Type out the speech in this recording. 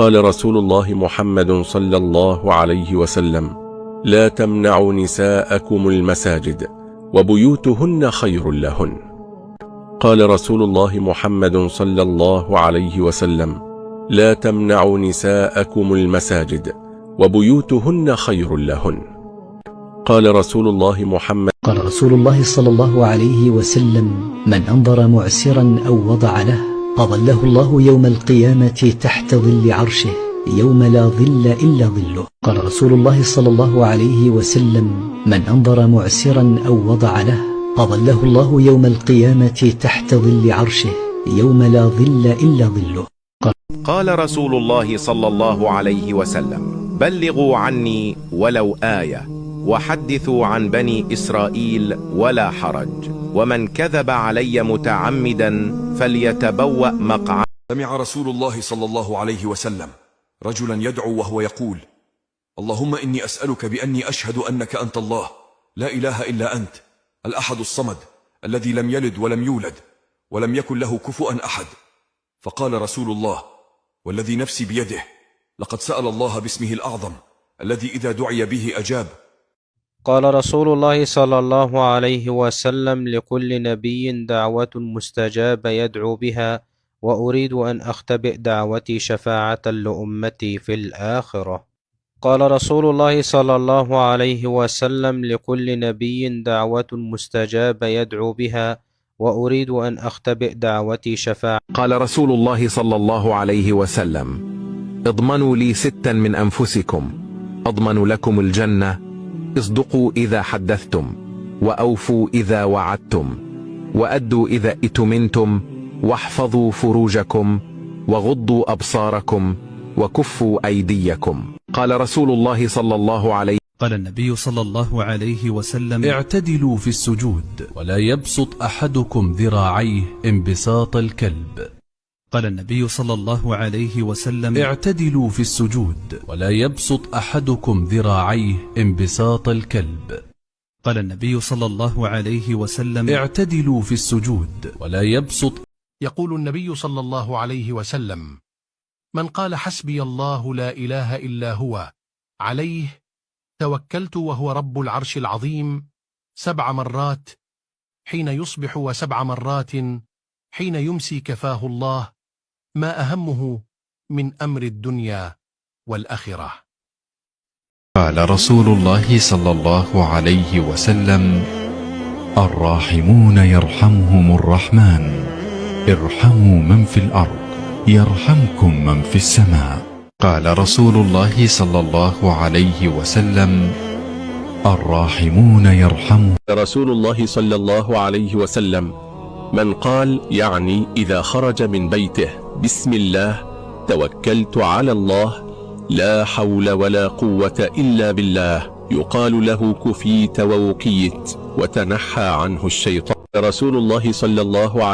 قال رسول الله محمد صلى الله عليه وسلم: لا تمنعوا نساءكم المساجد وبيوتهن خير لهن. قال رسول الله محمد صلى الله عليه وسلم: لا تمنعوا نساءكم المساجد وبيوتهن خير لهن. قال رسول الله محمد قال رسول الله صلى الله عليه وسلم: من أنظر معسرا أو وضع له أظله الله يوم القيامة تحت ظل عرشه يوم لا ظل إلا ظله. قال رسول الله صلى الله عليه وسلم: من أنظر معسرا أو وضع له أظله الله يوم القيامة تحت ظل عرشه يوم لا ظل إلا ظله. قال رسول الله صلى الله عليه وسلم: بلغوا عني ولو آية وحدثوا عن بني إسرائيل ولا حرج، ومن كذب علي متعمدا فليتبوأ مقعده. سمع رسول الله صلى الله عليه وسلم رجلا يدعو وهو يقول: اللهم إني أسألك بأني أشهد أنك أنت الله لا إله إلا أنت الأحد الصمد الذي لم يلد ولم يولد ولم يكن له كفؤا أحد. فقال رسول الله: والذي نفسي بيده لقد سأل الله باسمه الأعظم الذي إذا دعي به أجاب. قال رسول الله صلى الله عليه وسلم: لكل نبي دعوة مستجابة يدعو بها، وأريد أن أختبئ دعوتي شفاعة لأمتي في الآخرة. قال رسول الله صلى الله عليه وسلم: لكل نبي دعوة مستجابة يدعو بها، وأريد أن أختبئ دعوتي شفاعة. قال رسول الله صلى الله عليه وسلم: اضمنوا لي 6 من أنفسكم أضمن لكم الجنة: اصدقوا إذا حدثتم، وأوفوا إذا وعدتم، وأدوا إذا ائتمنتم، واحفظوا فروجكم، وغضوا أبصاركم، وكفوا أيديكم. قال رسول الله صلى الله عليه قال النبي صلى الله عليه وسلم: اعتدلوا في السجود ولا يبسط أحدكم ذراعيه انبساط الكلب. قال النبي صلى الله عليه وسلم: اعتدلوا في السجود ولا يبسط أحدكم ذراعيه انبساط الكلب. قال النبي صلى الله عليه وسلم: اعتدلوا في السجود ولا يبسط. يقول النبي صلى الله عليه وسلم: من قال حسبي الله لا إله إلا هو عليه توكلت وهو رب العرش العظيم 7 مرات حين يصبح و7 مرات حين يمسي كفاه الله ما أهمه من أمر الدنيا والآخرة. قال رسول الله صلى الله عليه وسلم: الراحمون يرحمهم الرحمن ارحموا من في الأرض يرحمكم من في السماء. قال رسول الله صلى الله عليه وسلم: الراحمون يرحمهم. رسول الله صلى الله عليه وسلم: من قال يعني إذا خرج من بيته: بسم الله توكلت على الله لا حول ولا قوة إلا بالله، يقال له كفيت ووقيت وتنحى عنه الشيطان. رسول الله صلى الله عليه